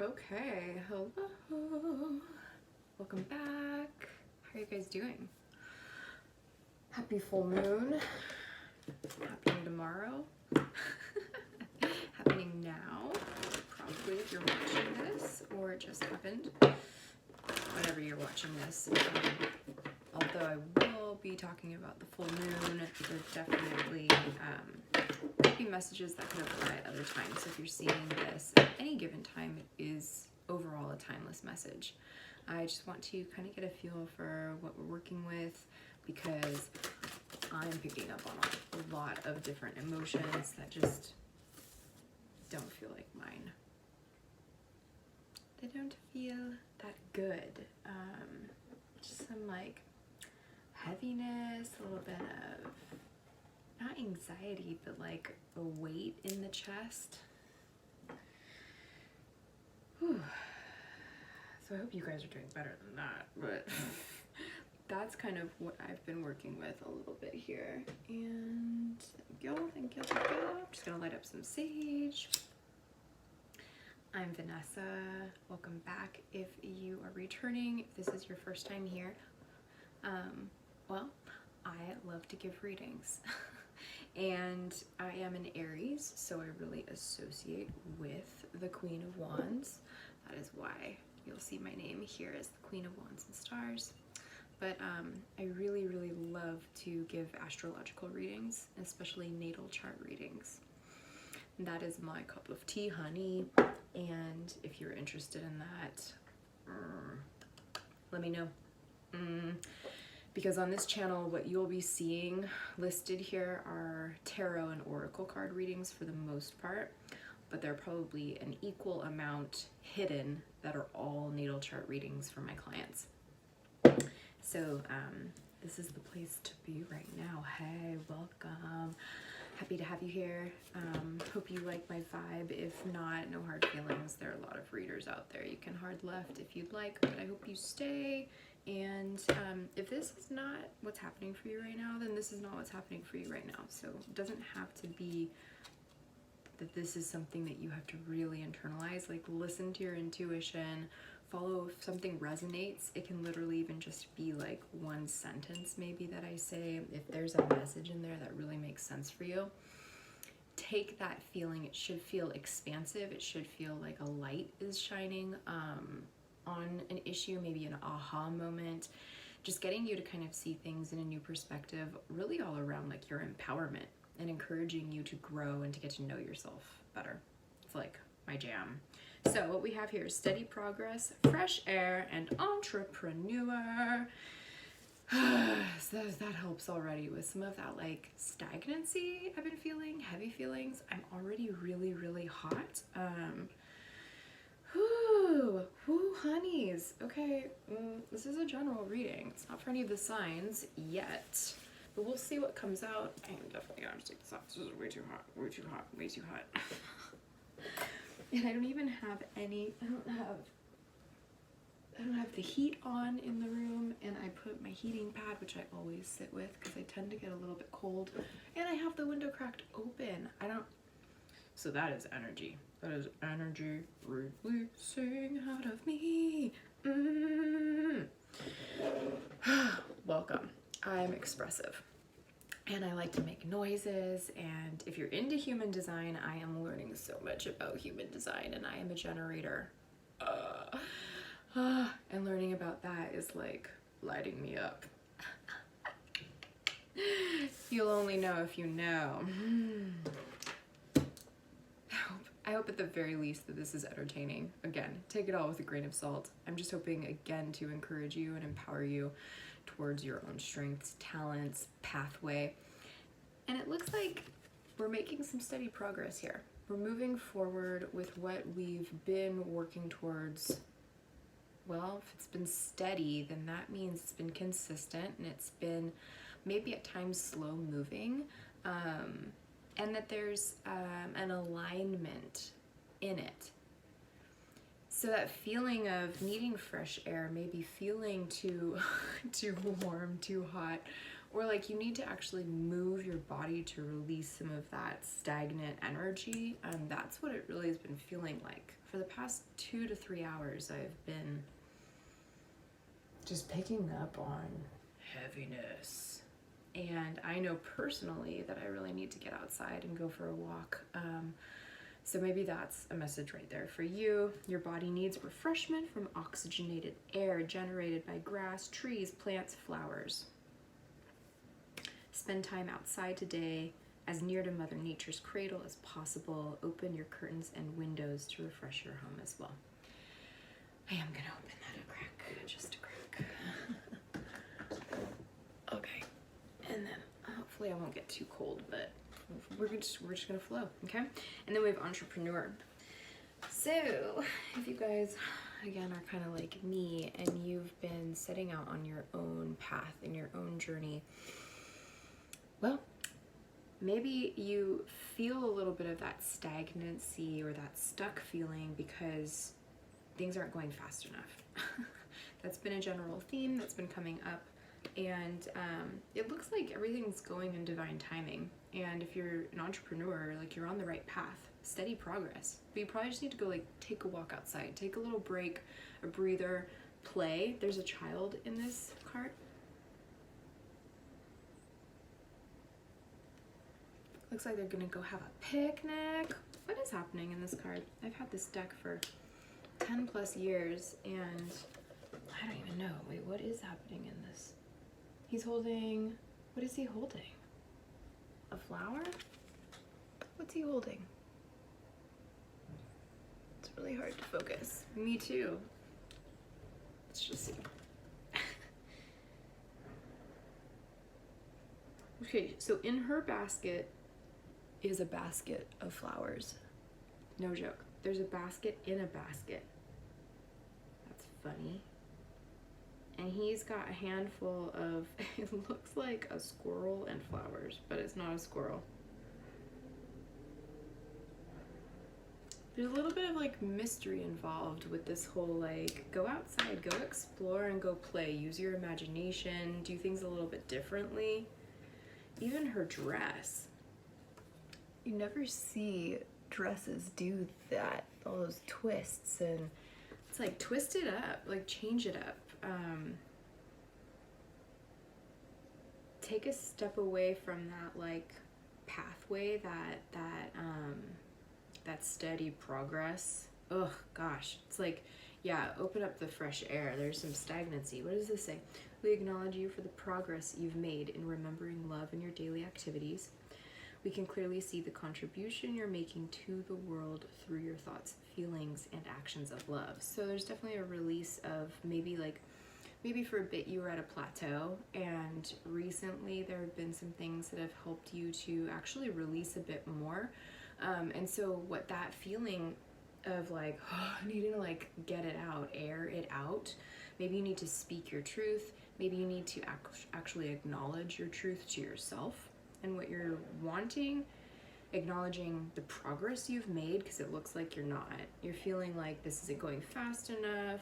Okay, hello. Welcome back. How are you guys doing? Happy full moon. Happening tomorrow. Happening now. Probably if you're watching this, or it just happened. Whenever you're watching this. Although I will be talking about the full moon, there's definitely could be messages that could apply at other times. So if you're seeing this at any given time, it is overall a timeless message. I just want to kind of get a feel for what we're working with, because I'm picking up on a lot of different emotions that just don't feel like mine. They don't feel that good. Just some like heaviness, a little bit of not anxiety, but like a weight in the chest. Whew. So I hope you guys are doing better than that, but that's kind of what I've been working with a little bit here. And thank you. I'm just gonna light up some sage. I'm Vanessa. Welcome back. If you are returning, if this is your first time here, well, I love to give readings. And I am an Aries, so I really associate with the Queen of Wands. That is why you'll see my name here as the Queen of Wands and Stars. But I really, really love to give astrological readings, especially natal chart readings. That is my cup of tea, honey. And if you're interested in that, let me know. Because on this channel, what you'll be seeing listed here are tarot and oracle card readings for the most part, but there are probably an equal amount hidden that are all natal chart readings for my clients. So this is the place to be right now. Hey, welcome. Happy to have you here. Hope you like my vibe. If not, no hard feelings. There are a lot of readers out there. You can hard left if you'd like, but I hope you stay. And if this is not what's happening for you right now, then this is not what's happening for you right now. So it doesn't have to be that this is something that you have to really internalize. Like, listen to your intuition, follow if something resonates. It can literally even just be like one sentence maybe that I say. If there's a message in there that really makes sense for you, take that feeling. It should feel expansive. It should feel like a light is shining on an issue, maybe an aha moment, just getting you to kind of see things in a new perspective, really all around like your empowerment and encouraging you to grow and to get to know yourself better. It's like my jam. So what we have here is steady progress, fresh air, and entrepreneur. So that helps already with some of that like stagnancy I've been feeling, heavy feelings. I'm already really, really hot. Whoo, honeys. Okay, this is a general reading. It's not for any of the signs yet, but we'll see what comes out. I am definitely gonna have to take this off. This is way too hot, way too hot, way too hot. And I don't even have any, I don't have the heat on in the room, and I put my heating pad, which I always sit with because I tend to get a little bit cold, and I have the window cracked open. So that is energy. That is energy releasing out of me. Welcome. I'm expressive and I like to make noises, and if you're into human design, I am learning so much about human design, and I am a generator. And learning about that is like lighting me up. You'll only know if you know. I hope at the very least that this is entertaining. Again, take it all with a grain of salt. I'm just hoping, again, to encourage you and empower you towards your own strengths, talents, pathway. And it looks like we're making some steady progress here. We're moving forward with what we've been working towards. Well, if it's been steady, then that means it's been consistent, and it's been maybe at times slow moving. And that there's an alignment in it. So that feeling of needing fresh air, maybe feeling too warm, too hot, or like you need to actually move your body to release some of that stagnant energy. That's what it really has been feeling like. For the past 2 to 3 hours, I've been just picking up on heaviness. And I know personally that I really need to get outside and go for a walk. So maybe that's a message right there for you. Your body needs refreshment from oxygenated air generated by grass, trees, plants, flowers. Spend time outside today, as near to Mother Nature's cradle as possible. Open your curtains and windows to refresh your home as well. I am gonna open that a crack, just a crack. Okay, and then hopefully I won't get too cold, but we're just gonna flow, okay? And then we have entrepreneur. So if you guys again are kind of like me and you've been setting out on your own path and your own journey, well, maybe you feel a little bit of that stagnancy or that stuck feeling because things aren't going fast enough. That's been a general theme that's been coming up, and it looks like everything's going in divine timing. And if you're an entrepreneur, like, you're on the right path, steady progress. But you probably just need to go, like, take a walk outside, take a little break, a breather, play. There's a child in this card. Looks like they're gonna go have a picnic. What is happening in this card? I've had this deck for 10 plus years and I don't even know. Wait, what is happening in this? He's holding, what is he holding? A flower? What's he holding? It's really hard to focus. Me too. Let's just see. Okay, so in her basket is a basket of flowers. No joke. There's a basket in a basket. That's funny. And he's got a handful of, it looks like a squirrel and flowers, but it's not a squirrel. There's a little bit of like mystery involved with this whole like, go outside, go explore and go play. Use your imagination, do things a little bit differently. Even her dress. You never see dresses do that, all those twists, and it's like twist it up, like change it up. Take a step away from that like pathway, that steady progress. Ugh, gosh, it's like, yeah, open up the fresh air. There's some stagnancy. What does this say? We acknowledge you for the progress you've made in remembering love in your daily activities. We can clearly see the contribution you're making to the world through your thoughts, feelings, and actions of love. So there's definitely a release of maybe for a bit you were at a plateau, and recently there have been some things that have helped you to actually release a bit more. And so what that feeling of like, oh, needing to like get it out, air it out, maybe you need to speak your truth, maybe you need to actually acknowledge your truth to yourself and what you're wanting, acknowledging the progress you've made, because it looks like you're not. You're feeling like this isn't going fast enough,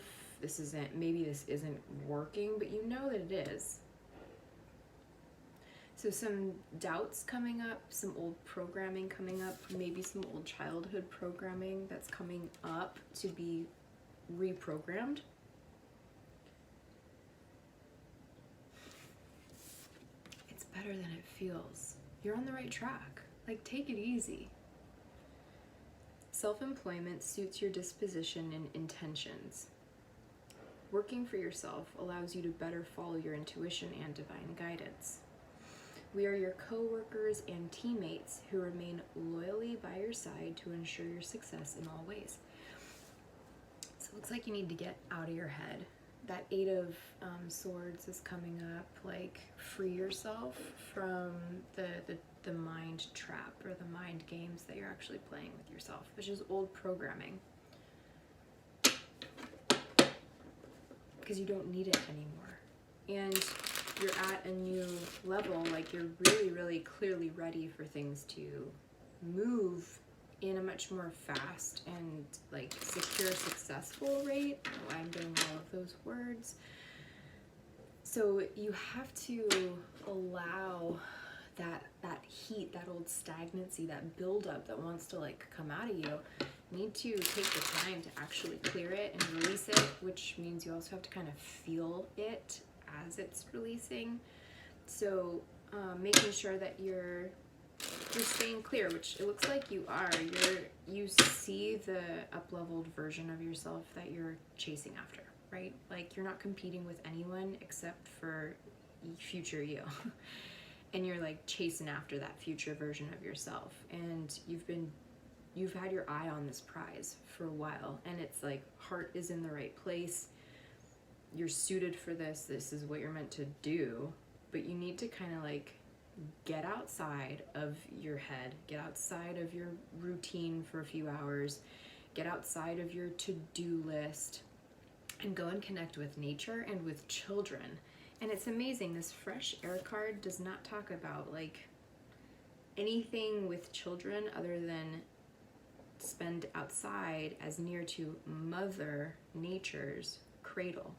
maybe this isn't working, but you know that it is. So some doubts coming up, some old programming coming up, maybe some old childhood programming that's coming up to be reprogrammed. It's better than it feels. You're on the right track. Like, take it easy. Self-employment suits your disposition and intentions. Working for yourself allows you to better follow your intuition and divine guidance. We are your co-workers and teammates who remain loyally by your side to ensure your success in all ways. So it looks like you need to get out of your head. That Eight of Swords is coming up, like, free yourself from the mind trap or the mind games that you're actually playing with yourself, which is old programming. Because you don't need it anymore. And you're at a new level, like you're really, really clearly ready for things to move in a much more fast and like secure, successful rate. Oh, I'm getting all of those words. So you have to allow that heat, that old stagnancy, that buildup that wants to like come out of you. You need to take the time to actually clear it and release it, which means you also have to kind of feel it as it's releasing. So making sure that you're staying clear, which it looks like you are. You see the up-leveled version of yourself that you're chasing after, right? Like you're not competing with anyone except for future you. And you're like chasing after that future version of yourself. And you've had your eye on this prize for a while, and it's like heart is in the right place. You're suited for this. This is what you're meant to do, but you need to kind of like get outside of your head, get outside of your routine for a few hours, get outside of your to-do list, and go and connect with nature and with children. And it's amazing, this fresh air card does not talk about like anything with children other than spend outside as near to Mother Nature's cradle.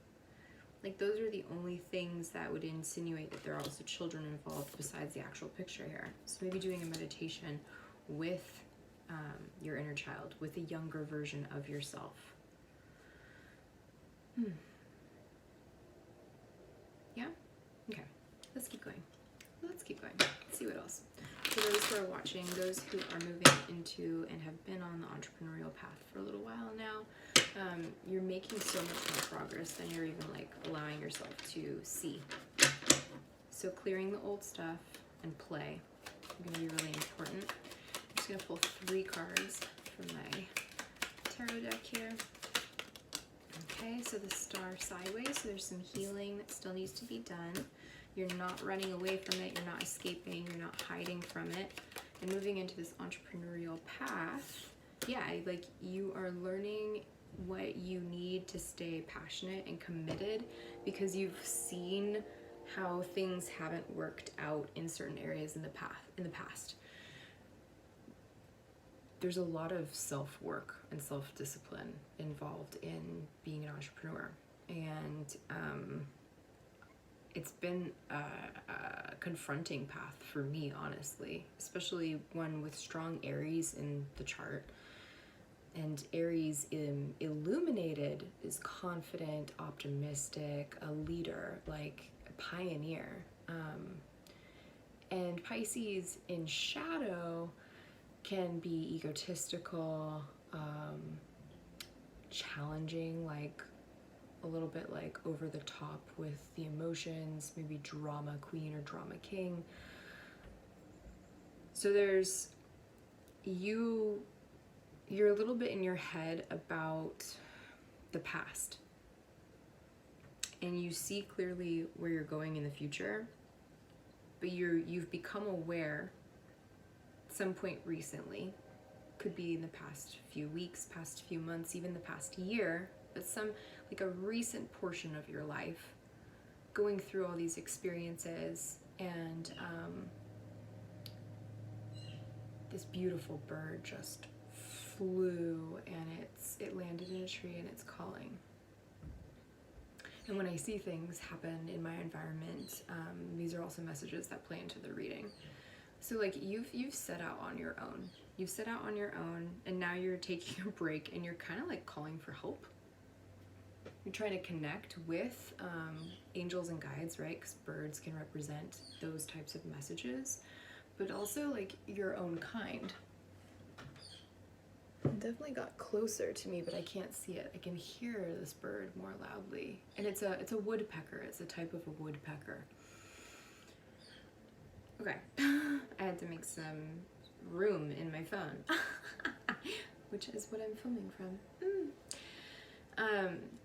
Like those are the only things that would insinuate that there are also children involved besides the actual picture here. So maybe doing a meditation with your inner child, with a younger version of yourself. Yeah? Okay. Let's keep going. Let's see what else. For those who are watching, those who are moving into and have been on the entrepreneurial path for a little while now, you're making so much more progress than you're even like allowing yourself to see. So clearing the old stuff and play are going to be really important. I'm just going to pull 3 cards from my tarot deck here. Okay, so the Star sideways, so there's some healing that still needs to be done. You're not running away from it, you're not escaping, you're not hiding from it. And moving into this entrepreneurial path, yeah, like you are learning what you need to stay passionate and committed because you've seen how things haven't worked out in certain areas in the past. There's a lot of self-work and self-discipline involved in being an entrepreneur, and it's been a confronting path for me, honestly, especially one with strong Aries in the chart. And Aries illuminated is confident, optimistic, a leader, like a pioneer. And Pisces in shadow can be egotistical, challenging, like a little bit like over the top with the emotions, maybe drama queen or drama king. So there's you're a little bit in your head about the past, and you see clearly where you're going in the future, but you've become aware at some point recently, could be in the past few weeks, past few months, even the past year, but some like a recent portion of your life going through all these experiences, and this beautiful bird just flew, and it landed in a tree, and it's calling. And when I see things happen in my environment, these are also messages that play into the reading. So like you've set out on your own. You've set out on your own, and now you're taking a break, and you're kind of like calling for help. You're trying to connect with angels and guides, right? Because birds can represent those types of messages, but also like your own kind. It definitely got closer to me, but I can't see it. I can hear this bird more loudly. And it's a woodpecker. It's a type of a woodpecker. Okay. I had to make some room in my phone, which is what I'm filming from.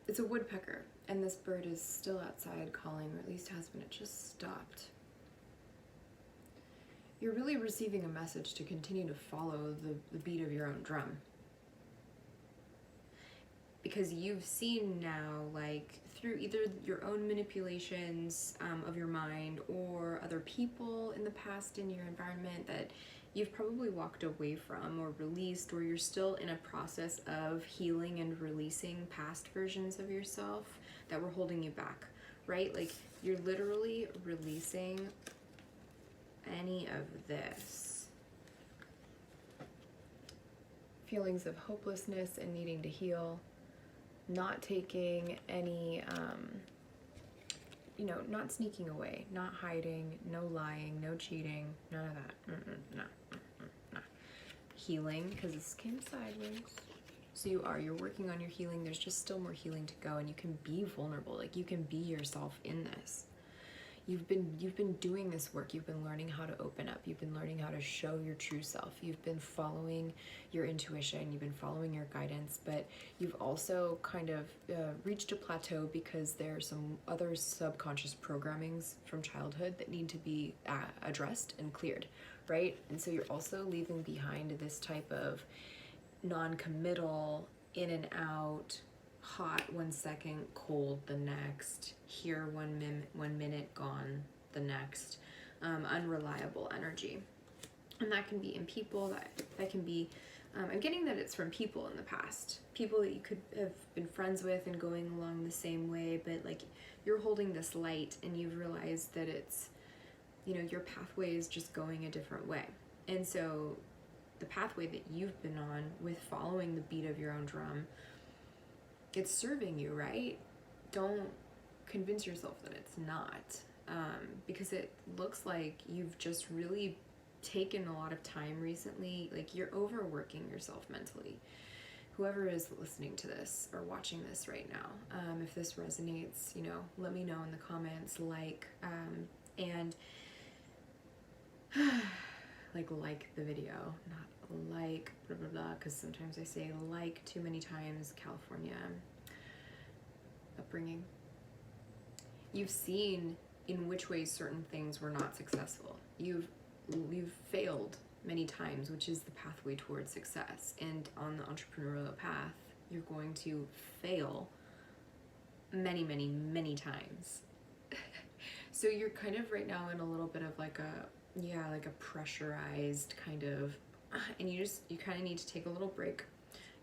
It's a woodpecker, and this bird is still outside calling, or at least has been. It just stopped. You're really receiving a message to continue to follow the beat of your own drum. Because you've seen now, like, through either your own manipulations of your mind or other people in the past in your environment that you've probably walked away from or released, or you're still in a process of healing and releasing past versions of yourself that were holding you back, right? Like you're literally releasing any of this. Feelings of hopelessness and needing to heal, not taking any, you know, not sneaking away, not hiding, no lying, no cheating, none of that. No. Healing, because this came sideways. So you're working on your healing. There's just still more healing to go, and you can be vulnerable. Like you can be yourself in this. You've been doing this work. You've been learning how to open up. You've been learning how to show your true self. You've been following your intuition. You've been following your guidance, but you've also kind of reached a plateau because there are some other subconscious programmings from childhood that need to be addressed and cleared, right? And so you're also leaving behind this type of non-committal, in and out, hot 1 second, cold the next, here 1 minute, gone the next, unreliable energy. And that can be in people, that can be, I'm getting that it's from people in the past, people that you could have been friends with and going along the same way, but like you're holding this light and you've realized that it's, you know, your pathway is just going a different way. And so the pathway that you've been on with following the beat of your own drum, it's serving you, right? Don't convince yourself that it's not, because it looks like you've just really taken a lot of time recently. Like you're overworking yourself mentally. Whoever is listening to this or watching this right now, if this resonates, you know, let me know in the comments, and like the video, not like blah blah blah, because sometimes I say like too many times. California upbringing. You've seen in which ways certain things were not successful. You've failed many times, which is the pathway towards success. And on the entrepreneurial path, you're going to fail many, many, many times. So you're kind of right now in a little bit of like a pressurized kind of, and you kind of need to take a little break.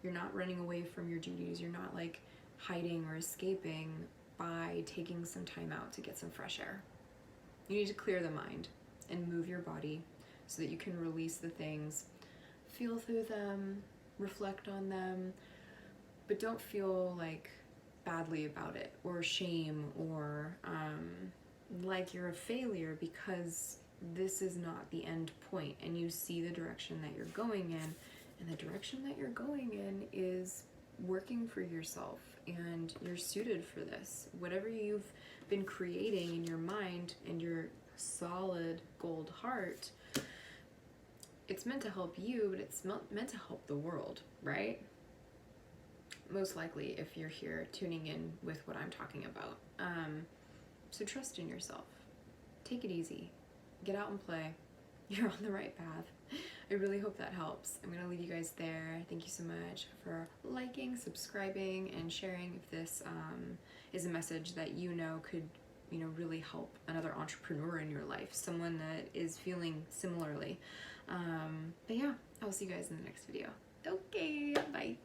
You're not running away from your duties. You're not like hiding or escaping by taking some time out to get some fresh air. You need to clear the mind and move your body so that you can release the things, feel through them, reflect on them, but don't feel like badly about it or shame or like you're a failure, because this is not the end point, and you see the direction that you're going in, and the direction that you're going in is working for yourself, and you're suited for this. Whatever you've been creating in your mind and your solid gold heart, it's meant to help you, but it's meant to help the world, right? Most likely, if you're here tuning in with what I'm talking about. So trust in yourself. Take it easy. Get out and play. You're on the right path. I really hope that helps. I'm going to leave you guys there. Thank you so much for liking, subscribing, and sharing if this is a message that you know could, you know, really help another entrepreneur in your life, someone that is feeling similarly. But yeah, I'll see you guys in the next video. Okay, bye.